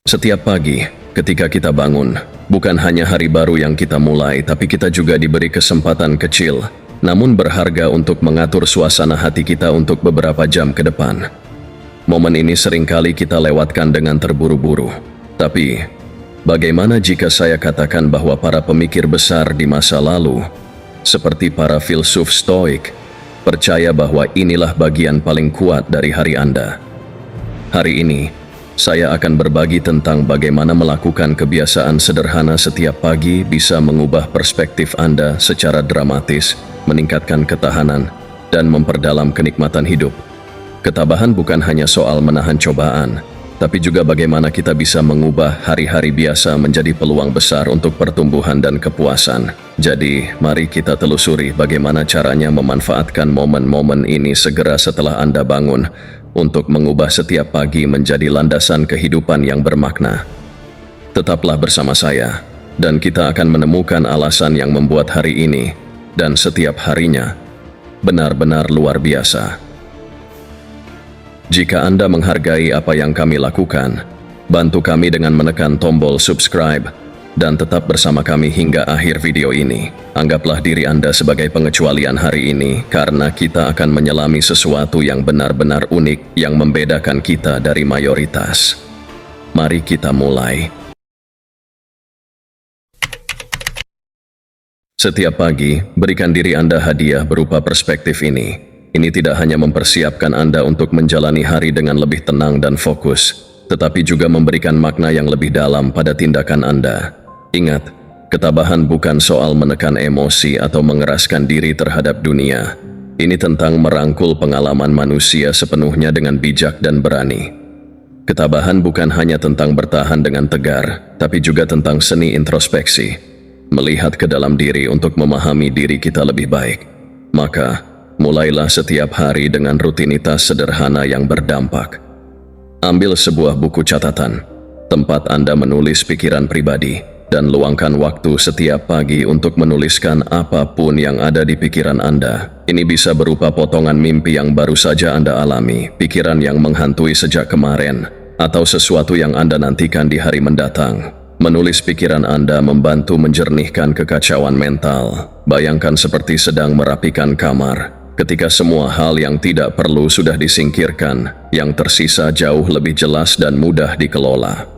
Setiap pagi, ketika kita bangun, bukan hanya hari baru yang kita mulai, tapi kita juga diberi kesempatan kecil, namun berharga untuk mengatur suasana hati kita untuk beberapa jam ke depan. Momen ini seringkali kita lewatkan dengan terburu-buru. Tapi, bagaimana jika saya katakan bahwa para pemikir besar di masa lalu, seperti para filsuf Stoik, percaya bahwa inilah bagian paling kuat dari hari Anda? Hari ini, saya akan berbagi tentang bagaimana melakukan kebiasaan sederhana setiap pagi bisa mengubah perspektif Anda secara dramatis, meningkatkan ketahanan, dan memperdalam kenikmatan hidup. Ketabahan bukan hanya soal menahan cobaan, tapi juga bagaimana kita bisa mengubah hari-hari biasa menjadi peluang besar untuk pertumbuhan dan kepuasan. Jadi, mari kita telusuri bagaimana caranya memanfaatkan momen-momen ini segera setelah Anda bangun, untuk mengubah setiap pagi menjadi landasan kehidupan yang bermakna. Tetaplah bersama saya, dan kita akan menemukan alasan yang membuat hari ini, dan setiap harinya, benar-benar luar biasa. Jika Anda menghargai apa yang kami lakukan, bantu kami dengan menekan tombol subscribe, dan tetap bersama kami hingga akhir video ini. Anggaplah diri Anda sebagai pengecualian hari ini, karena kita akan menyelami sesuatu yang benar-benar unik yang membedakan kita dari mayoritas. Mari kita mulai. Setiap pagi, berikan diri Anda hadiah berupa perspektif ini. Ini tidak hanya mempersiapkan Anda untuk menjalani hari dengan lebih tenang dan fokus, tetapi juga memberikan makna yang lebih dalam pada tindakan Anda. Ingat, ketabahan bukan soal menekan emosi atau mengeraskan diri terhadap dunia. Ini tentang merangkul pengalaman manusia sepenuhnya dengan bijak dan berani. Ketabahan bukan hanya tentang bertahan dengan tegar, tapi juga tentang seni introspeksi, melihat ke dalam diri untuk memahami diri kita lebih baik. Maka, mulailah setiap hari dengan rutinitas sederhana yang berdampak. Ambil sebuah buku catatan, tempat Anda menulis pikiran pribadi, dan luangkan waktu setiap pagi untuk menuliskan apapun yang ada di pikiran Anda. Ini bisa berupa potongan mimpi yang baru saja Anda alami, pikiran yang menghantui sejak kemarin, atau sesuatu yang Anda nantikan di hari mendatang. Menulis pikiran Anda membantu menjernihkan kekacauan mental. Bayangkan seperti sedang merapikan kamar. Ketika semua hal yang tidak perlu sudah disingkirkan, yang tersisa jauh lebih jelas dan mudah dikelola.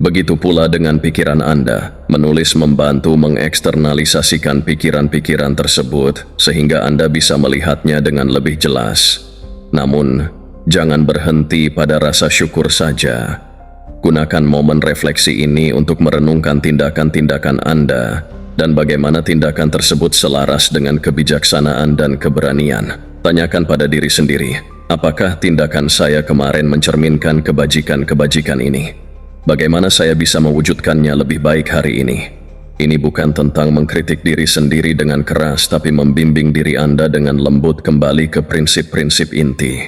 Begitu pula dengan pikiran Anda, menulis membantu mengeksternalisasikan pikiran-pikiran tersebut sehingga Anda bisa melihatnya dengan lebih jelas. Namun, jangan berhenti pada rasa syukur saja. Gunakan momen refleksi ini untuk merenungkan tindakan-tindakan Anda dan bagaimana tindakan tersebut selaras dengan kebijaksanaan dan keberanian. Tanyakan pada diri sendiri, apakah tindakan saya kemarin mencerminkan kebajikan-kebajikan ini? Bagaimana saya bisa mewujudkannya lebih baik hari ini? Ini bukan tentang mengkritik diri sendiri dengan keras, tapi membimbing diri Anda dengan lembut kembali ke prinsip-prinsip inti.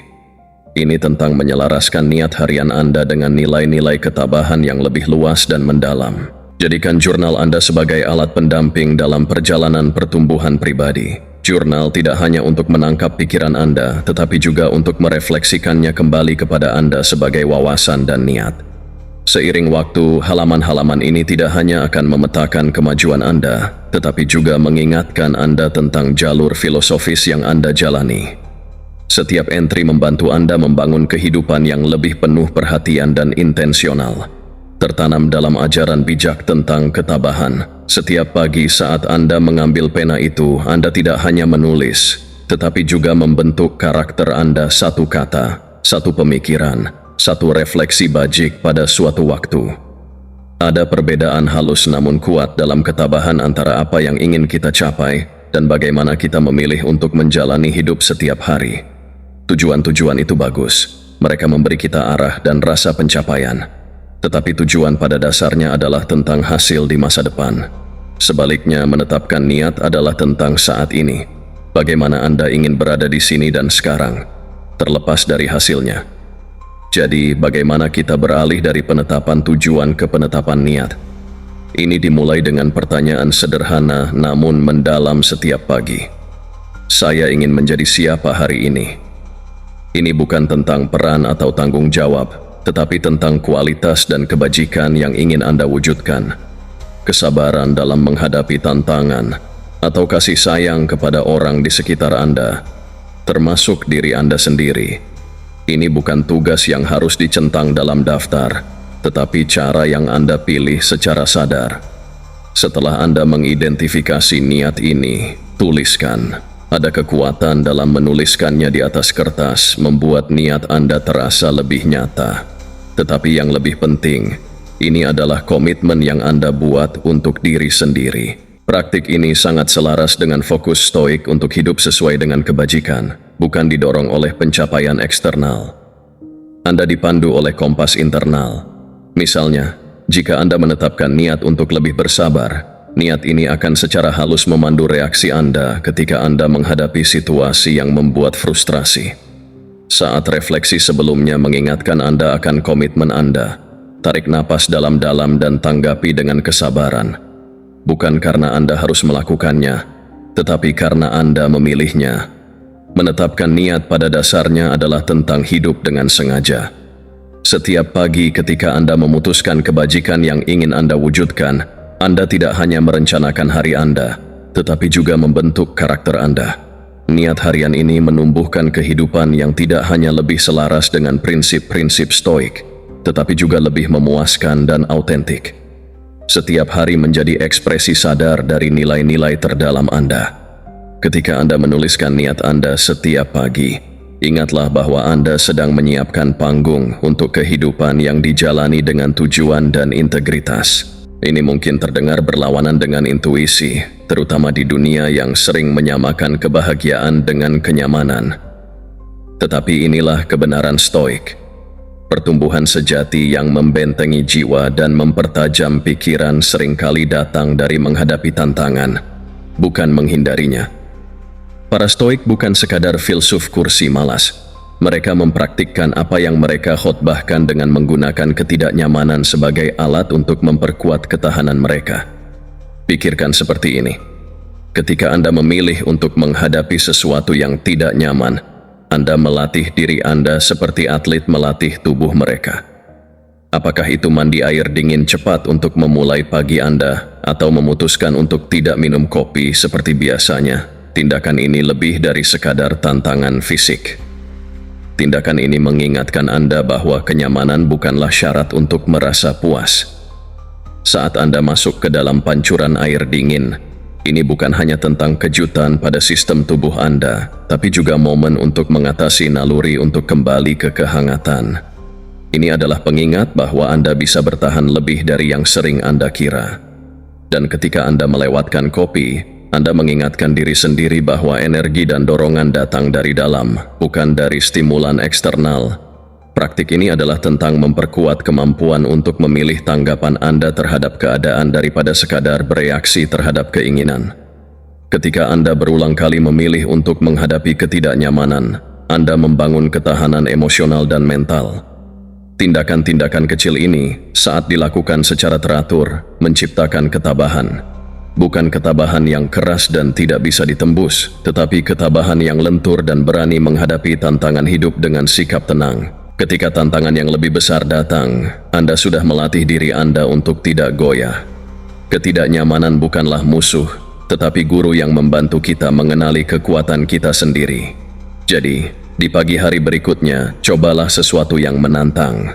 Ini tentang menyelaraskan niat harian Anda dengan nilai-nilai ketabahan yang lebih luas dan mendalam. Jadikan jurnal Anda sebagai alat pendamping dalam perjalanan pertumbuhan pribadi. Jurnal tidak hanya untuk menangkap pikiran Anda, tetapi juga untuk merefleksikannya kembali kepada Anda sebagai wawasan dan niat. Seiring waktu, halaman-halaman ini tidak hanya akan memetakan kemajuan Anda, tetapi juga mengingatkan Anda tentang jalur filosofis yang Anda jalani. Setiap entry membantu Anda membangun kehidupan yang lebih penuh perhatian dan intensional. Tertanam dalam ajaran bijak tentang ketabahan. Setiap pagi saat Anda mengambil pena itu, Anda tidak hanya menulis, tetapi juga membentuk karakter Anda satu kata, satu pemikiran, satu refleksi bajik pada suatu waktu. Ada perbedaan halus namun kuat dalam ketabahan antara apa yang ingin kita capai dan bagaimana kita memilih untuk menjalani hidup setiap hari. Tujuan-tujuan itu bagus. Mereka memberi kita arah dan rasa pencapaian. Tetapi tujuan pada dasarnya adalah tentang hasil di masa depan. Sebaliknya, menetapkan niat adalah tentang saat ini. Bagaimana Anda ingin berada di sini dan sekarang, terlepas dari hasilnya. Jadi, bagaimana kita beralih dari penetapan tujuan ke penetapan niat? Ini dimulai dengan pertanyaan sederhana namun mendalam setiap pagi. Saya ingin menjadi siapa hari ini? Ini bukan tentang peran atau tanggung jawab, tetapi tentang kualitas dan kebajikan yang ingin Anda wujudkan. Kesabaran dalam menghadapi tantangan, atau kasih sayang kepada orang di sekitar Anda, termasuk diri Anda sendiri. Ini bukan tugas yang harus dicentang dalam daftar, tetapi cara yang Anda pilih secara sadar. Setelah Anda mengidentifikasi niat ini, tuliskan. Ada kekuatan dalam menuliskannya di atas kertas, membuat niat Anda terasa lebih nyata. Tetapi yang lebih penting, ini adalah komitmen yang Anda buat untuk diri sendiri. Praktik ini sangat selaras dengan fokus stoik untuk hidup sesuai dengan kebajikan, bukan didorong oleh pencapaian eksternal. Anda dipandu oleh kompas internal. Misalnya, jika Anda menetapkan niat untuk lebih bersabar, niat ini akan secara halus memandu reaksi Anda ketika Anda menghadapi situasi yang membuat frustrasi. Saat refleksi sebelumnya mengingatkan Anda akan komitmen Anda, tarik napas dalam-dalam dan tanggapi dengan kesabaran. Bukan karena Anda harus melakukannya, tetapi karena Anda memilihnya. Menetapkan niat pada dasarnya adalah tentang hidup dengan sengaja. Setiap pagi ketika Anda memutuskan kebajikan yang ingin Anda wujudkan, Anda tidak hanya merencanakan hari Anda, tetapi juga membentuk karakter Anda. Niat harian ini menumbuhkan kehidupan yang tidak hanya lebih selaras dengan prinsip-prinsip stoik, tetapi juga lebih memuaskan dan autentik. Setiap hari menjadi ekspresi sadar dari nilai-nilai terdalam Anda. Ketika Anda menuliskan niat Anda setiap pagi, ingatlah bahwa Anda sedang menyiapkan panggung untuk kehidupan yang dijalani dengan tujuan dan integritas. Ini mungkin terdengar berlawanan dengan intuisi, terutama di dunia yang sering menyamakan kebahagiaan dengan kenyamanan. Tetapi inilah kebenaran stoik. Pertumbuhan sejati yang membentengi jiwa dan mempertajam pikiran seringkali datang dari menghadapi tantangan, bukan menghindarinya. Para stoik bukan sekadar filsuf kursi malas. Mereka mempraktikkan apa yang mereka khotbahkan dengan menggunakan ketidaknyamanan sebagai alat untuk memperkuat ketahanan mereka. Pikirkan seperti ini. Ketika Anda memilih untuk menghadapi sesuatu yang tidak nyaman, Anda melatih diri Anda seperti atlet melatih tubuh mereka. Apakah itu mandi air dingin cepat untuk memulai pagi Anda, atau memutuskan untuk tidak minum kopi seperti biasanya? Tindakan ini lebih dari sekadar tantangan fisik. Tindakan ini mengingatkan Anda bahwa kenyamanan bukanlah syarat untuk merasa puas. Saat Anda masuk ke dalam pancuran air dingin, ini bukan hanya tentang kejutan pada sistem tubuh Anda, tapi juga momen untuk mengatasi naluri untuk kembali ke kehangatan. Ini adalah pengingat bahwa Anda bisa bertahan lebih dari yang sering Anda kira. Dan ketika Anda melewatkan kopi, Anda mengingatkan diri sendiri bahwa energi dan dorongan datang dari dalam, bukan dari stimulan eksternal. Praktik ini adalah tentang memperkuat kemampuan untuk memilih tanggapan Anda terhadap keadaan daripada sekadar bereaksi terhadap keinginan. Ketika Anda berulang kali memilih untuk menghadapi ketidaknyamanan, Anda membangun ketahanan emosional dan mental. Tindakan-tindakan kecil ini, saat dilakukan secara teratur, menciptakan ketabahan. Bukan ketabahan yang keras dan tidak bisa ditembus, tetapi ketabahan yang lentur dan berani menghadapi tantangan hidup dengan sikap tenang. Ketika tantangan yang lebih besar datang, Anda sudah melatih diri Anda untuk tidak goyah. Ketidaknyamanan bukanlah musuh, tetapi guru yang membantu kita mengenali kekuatan kita sendiri. Jadi, di pagi hari berikutnya, cobalah sesuatu yang menantang.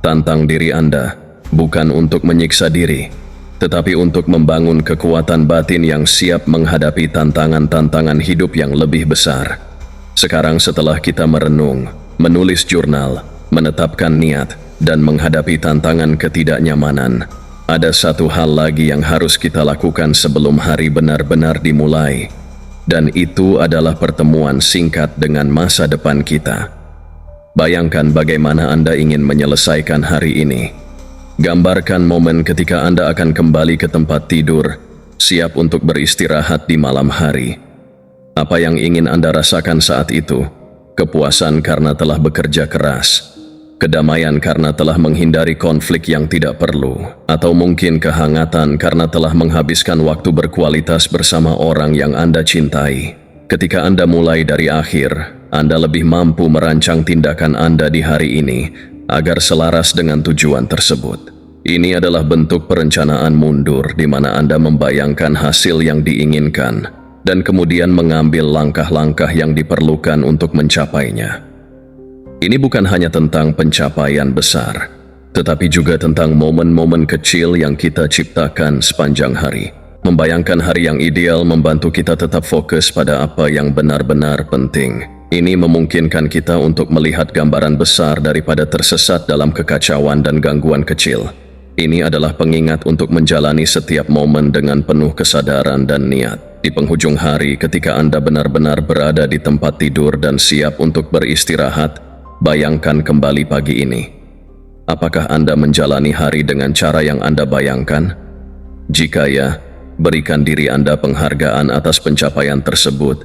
Tantang diri Anda, bukan untuk menyiksa diri, tetapi untuk membangun kekuatan batin yang siap menghadapi tantangan-tantangan hidup yang lebih besar. Sekarang setelah kita merenung, menulis jurnal, menetapkan niat, dan menghadapi tantangan ketidaknyamanan, ada satu hal lagi yang harus kita lakukan sebelum hari benar-benar dimulai. Dan itu adalah pertemuan singkat dengan masa depan kita. Bayangkan bagaimana Anda ingin menyelesaikan hari ini. Gambarkan momen ketika Anda akan kembali ke tempat tidur, siap untuk beristirahat di malam hari. Apa yang ingin Anda rasakan saat itu? Kepuasan karena telah bekerja keras, kedamaian karena telah menghindari konflik yang tidak perlu, atau mungkin kehangatan karena telah menghabiskan waktu berkualitas bersama orang yang Anda cintai. Ketika Anda mulai dari akhir, Anda lebih mampu merancang tindakan Anda di hari ini. agar selaras dengan tujuan tersebut. Ini adalah bentuk perencanaan mundur di mana Anda membayangkan hasil yang diinginkan dan kemudian mengambil langkah-langkah yang diperlukan untuk mencapainya. Ini bukan hanya tentang pencapaian besar, tetapi juga tentang momen-momen kecil yang kita ciptakan sepanjang hari. Membayangkan hari yang ideal membantu kita tetap fokus pada apa yang benar-benar penting. Ini memungkinkan kita untuk melihat gambaran besar daripada tersesat dalam kekacauan dan gangguan kecil. Ini adalah pengingat untuk menjalani setiap momen dengan penuh kesadaran dan niat. Di penghujung hari ketika Anda benar-benar berada di tempat tidur dan siap untuk beristirahat, bayangkan kembali pagi ini. Apakah Anda menjalani hari dengan cara yang Anda bayangkan? Jika ya, berikan diri Anda penghargaan atas pencapaian tersebut.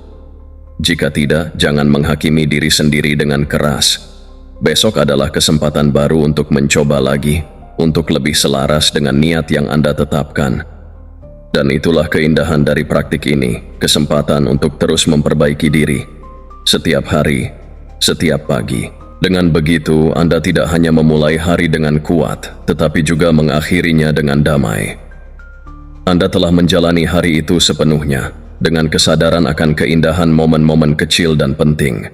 Jika tidak, jangan menghakimi diri sendiri dengan keras. Besok adalah kesempatan baru untuk mencoba lagi, untuk lebih selaras dengan niat yang Anda tetapkan. Dan itulah keindahan dari praktik ini, kesempatan untuk terus memperbaiki diri. Setiap hari, setiap pagi. Dengan begitu, Anda tidak hanya memulai hari dengan kuat, tetapi juga mengakhirinya dengan damai. Anda telah menjalani hari itu sepenuhnya, dengan kesadaran akan keindahan momen-momen kecil dan penting.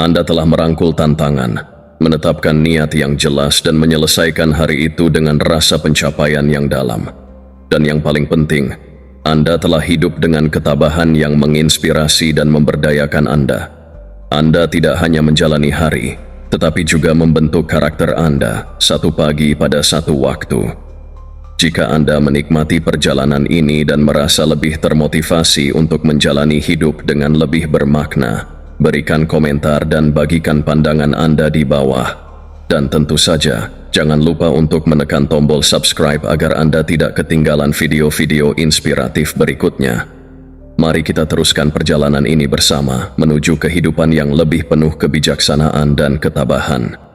Anda telah merangkul tantangan, menetapkan niat yang jelas dan menyelesaikan hari itu dengan rasa pencapaian yang dalam. Dan yang paling penting, Anda telah hidup dengan ketabahan yang menginspirasi dan memberdayakan Anda. Anda tidak hanya menjalani hari, tetapi juga membentuk karakter Anda satu pagi pada satu waktu. Jika Anda menikmati perjalanan ini dan merasa lebih termotivasi untuk menjalani hidup dengan lebih bermakna, berikan komentar dan bagikan pandangan Anda di bawah. Dan tentu saja, jangan lupa untuk menekan tombol subscribe agar Anda tidak ketinggalan video-video inspiratif berikutnya. Mari kita teruskan perjalanan ini bersama menuju kehidupan yang lebih penuh kebijaksanaan dan ketabahan.